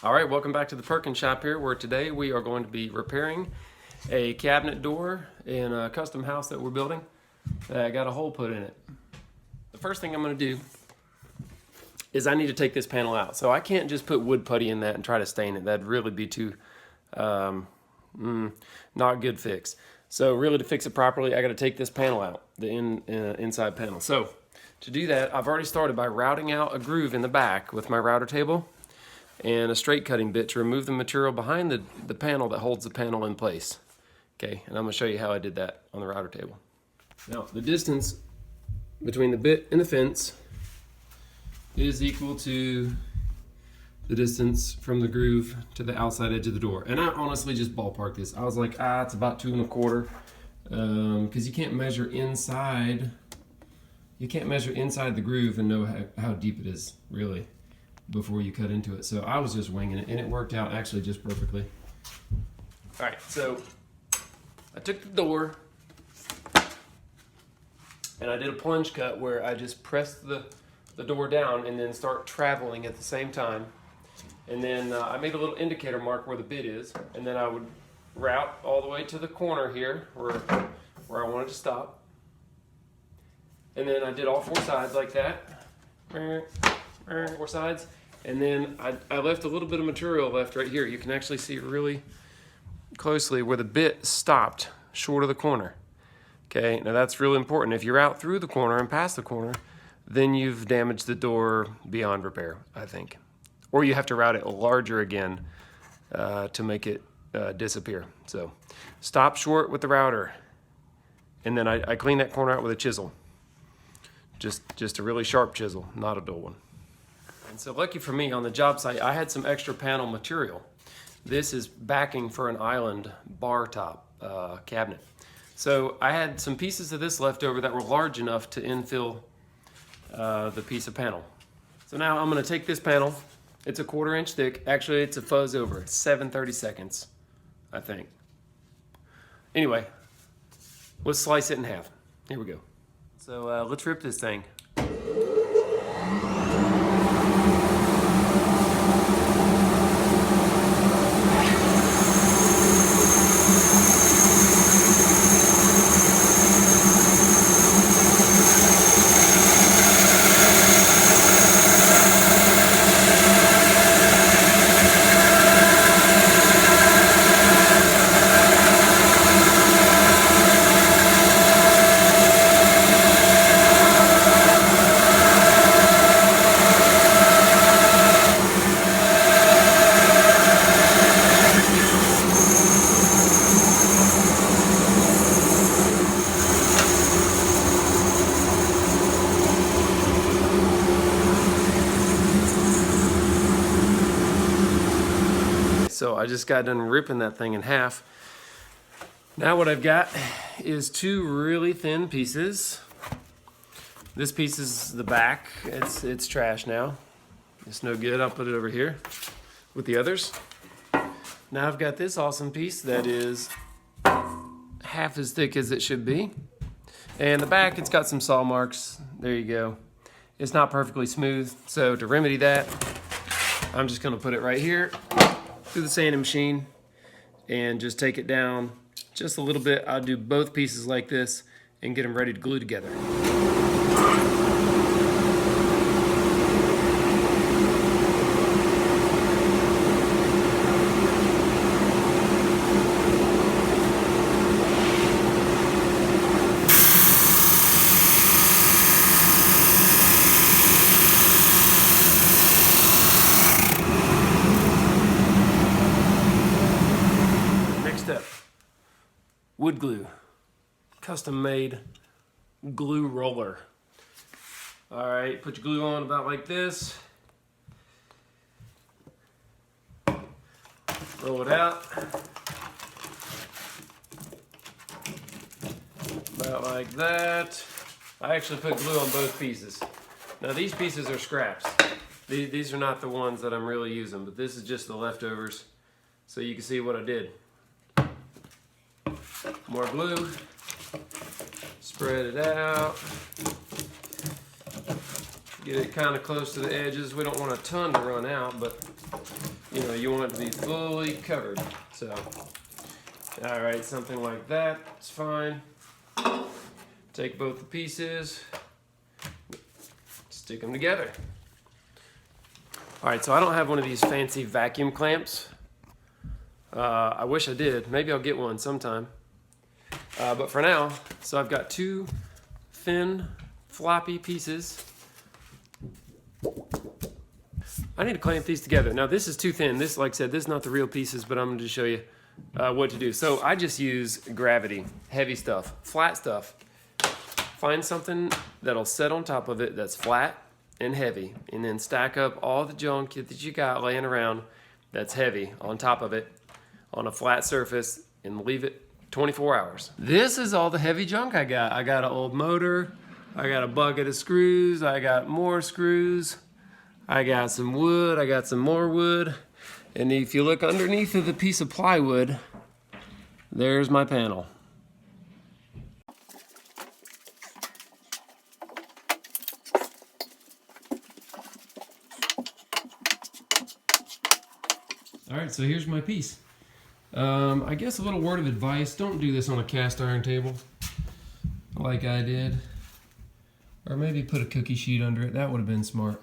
All right, welcome back to the Perkins shop here, where today we are going to be repairing a cabinet door in a custom house that we're building that got a hole put in it. The first thing I'm going to do is I need to take this panel out. So I can't just put wood putty in that and try to stain it. That'd really be too not good fix. So really, to fix it properly, I got to take this panel out, the inside panel. So to do that, I've already started by routing out a groove in the back with my router table and a straight cutting bit to remove the material behind the panel that holds the panel in place. Okay, and I'm going to show you how I did that on the router table. Now, the distance between the bit and the fence is equal to the distance from the groove to the outside edge of the door. And I honestly just ballparked this. I was like, it's about 2 1/4, because you can't measure inside. You can't measure inside the groove and know how deep it is, really, before you cut into it. So I was just winging it, and it worked out actually just perfectly. All right, so I took the door and I did a plunge cut where I just pressed the door down and then start traveling at the same time. And then I made a little indicator mark where the bit is, and then I would route all the way to the corner here where I wanted to stop. And then I did all 4 sides like that. 4 sides. And then I left a little bit of material left right here. You can actually see really closely where the bit stopped short of the corner. Okay, now that's really important. If you're out through the corner and past the corner, then you've damaged the door beyond repair, I think. Or you have to route it larger again to make it disappear. So stop short with the router. And then I clean that corner out with a chisel. Just a really sharp chisel, not a dull one. And so lucky for me, on the job site, I had some extra panel material. This is backing for an island bar top cabinet. So I had some pieces of this left over that were large enough to infill the piece of panel. So now I'm going to take this panel. It's a 1/4 inch thick. Actually, it's a fuzz over. It's 7/32, I think. Anyway, let's slice it in half. Here we go. So let's rip this thing. So I just got done ripping that thing in half. Now what I've got is 2 really thin pieces. This piece is the back. It's trash now. It's no good. I'll put it over here with the others. Now I've got this awesome piece that is half as thick as it should be. And the back, it's got some saw marks. There you go. It's not perfectly smooth. So to remedy that, I'm just gonna put it right here through the sanding machine and just take it down just a little bit. I'll do both pieces like this and get them ready to glue together. Wood glue, custom made glue roller. All right, put your glue on about like this. Roll it out. About like that. I actually put glue on both pieces. Now these pieces are scraps. These are not the ones that I'm really using, but this is just the leftovers, so you can see what I did. More glue, spread it out, get it kind of close to the edges. We don't want a ton to run out, but you want it to be fully covered. So, all right, something like that, it's fine. Take both the pieces, stick them together. All right, so I don't have one of these fancy vacuum clamps. I wish I did. Maybe I'll get one sometime. But for now, so I've got two thin, floppy pieces. I need to clamp these together. Now this is too thin. This, like I said, this is not the real pieces, but I'm going to show you what to do. So I just use gravity, heavy stuff, flat stuff. Find something that'll set on top of it that's flat and heavy, and then stack up all the junk that you got laying around that's heavy on top of it on a flat surface and leave it 24 hours. This is all the heavy junk I got. I got an old motor, I got a bucket of screws, I got more screws, I got some wood, I got some more wood, and if you look underneath of the piece of plywood, there's my panel. All right, so here's my piece. I guess a little word of advice, don't do this on a cast iron table like I did. Or maybe put a cookie sheet under it, that would have been smart.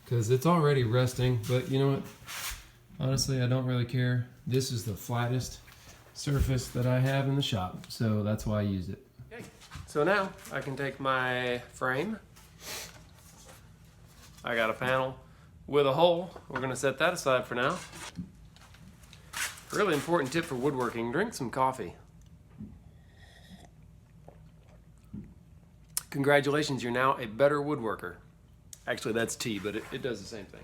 Because it's already rusting, but you know what? Honestly, I don't really care. This is the flattest surface that I have in the shop, so that's why I used it. Okay. So now I can take my frame. I got a panel with a hole. We're gonna set that aside for now. Really important tip for woodworking, drink some coffee. Congratulations, you're now a better woodworker. Actually, that's tea, but it does the same thing.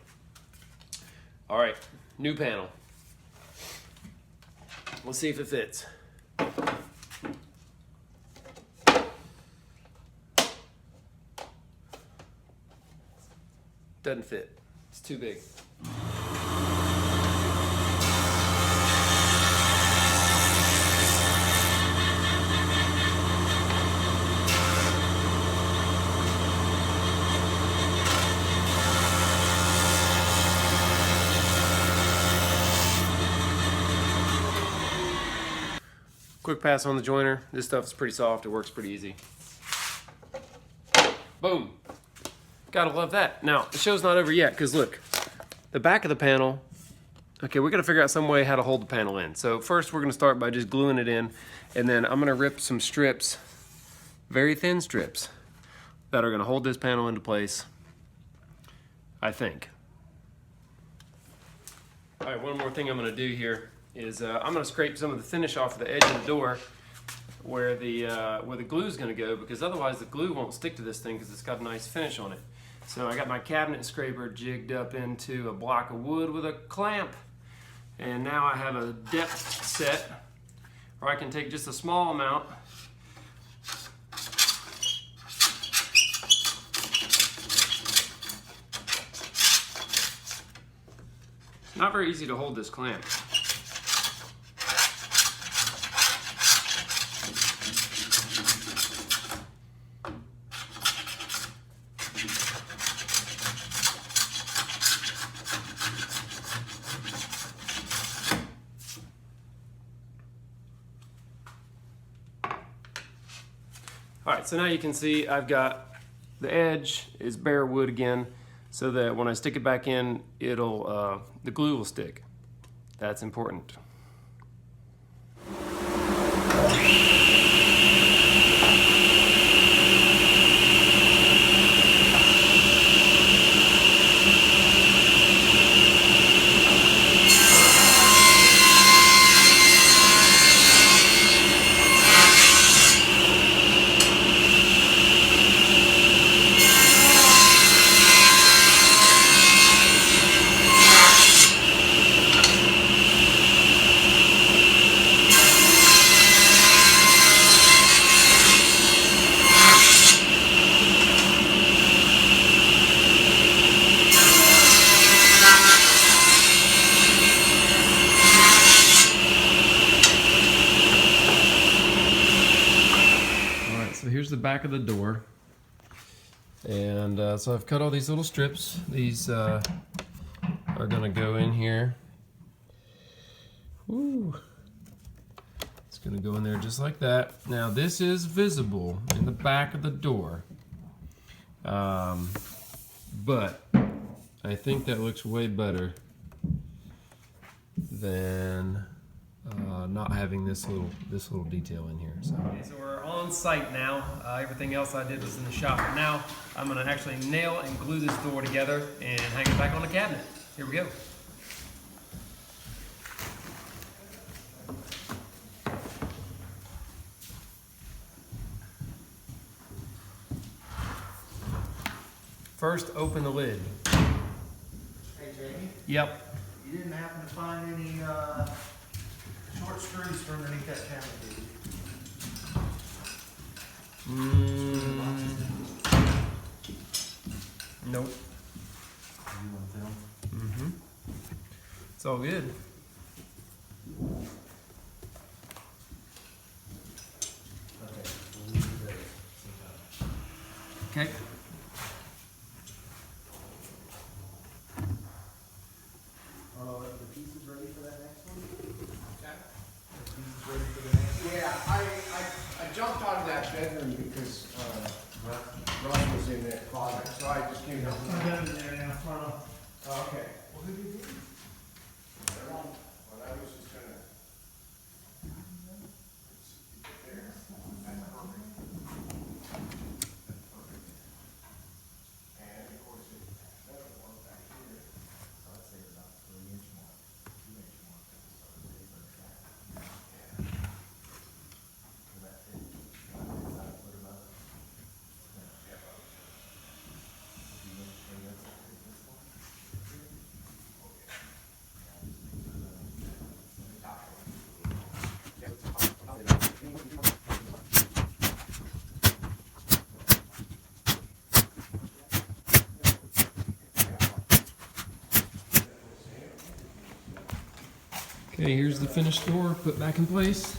All right, new panel. Let's see if it fits. Doesn't fit, it's too big. Quick pass on the joiner. This stuff is pretty soft. It works pretty easy. Boom. Gotta love that. Now, the show's not over yet, because look, the back of the panel, okay, we gotta figure out some way how to hold the panel in. So first we're gonna start by just gluing it in, and then I'm gonna rip some strips, very thin strips, that are gonna hold this panel into place, I think. All right, one more thing I'm gonna do here is I'm gonna scrape some of the finish off of the edge of the door where the glue is gonna go, because otherwise the glue won't stick to this thing because it's got a nice finish on it. So I got my cabinet scraper jigged up into a block of wood with a clamp, and now I have a depth set where I can take just a small amount not very easy to hold this clamp. All right, so now you can see I've got the edge is bare wood again, so that when I stick it back in, it'll the glue will stick. That's important. Here's the back of the door, and so I've cut all these little strips. These are gonna go in here Woo. It's gonna go in there just like that. Now this is visible in the back of the door. But I think that looks way better than not having this little detail in here. So, okay, so we're on site now. Everything else I did was in the shop. But now I'm gonna actually nail and glue this door together and hang it back on the cabinet. Here we go. First, open the lid. Hey, Jamie? Yep. You didn't happen to find any short screws for underneath that cabinet, did you? Nope. You want them? Mm-hmm. It's all good. Okay, we'll leave it there sometime. Okay. The pieces ready for that next one? Okay. The pieces ready for the next one? Yeah, I jumped out of that bedroom because Russ was in that closet, so I just came down. I got it there now, front of. Oh, okay. Well, who did you? Well, I was just gonna. There. That's perfect. That's perfect. And of course, it doesn't work back here. So I'd say about 3-inch mark, 2-inch mark. So they put that. Yeah. Will that fit? Inside, put it up. Yeah. If you look, maybe that's okay, this one. Okay, here's the finished door put back in place.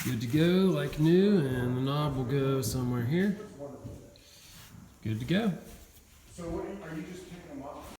Good to go, like new, and the knob will go somewhere here. Good to go. So what are you just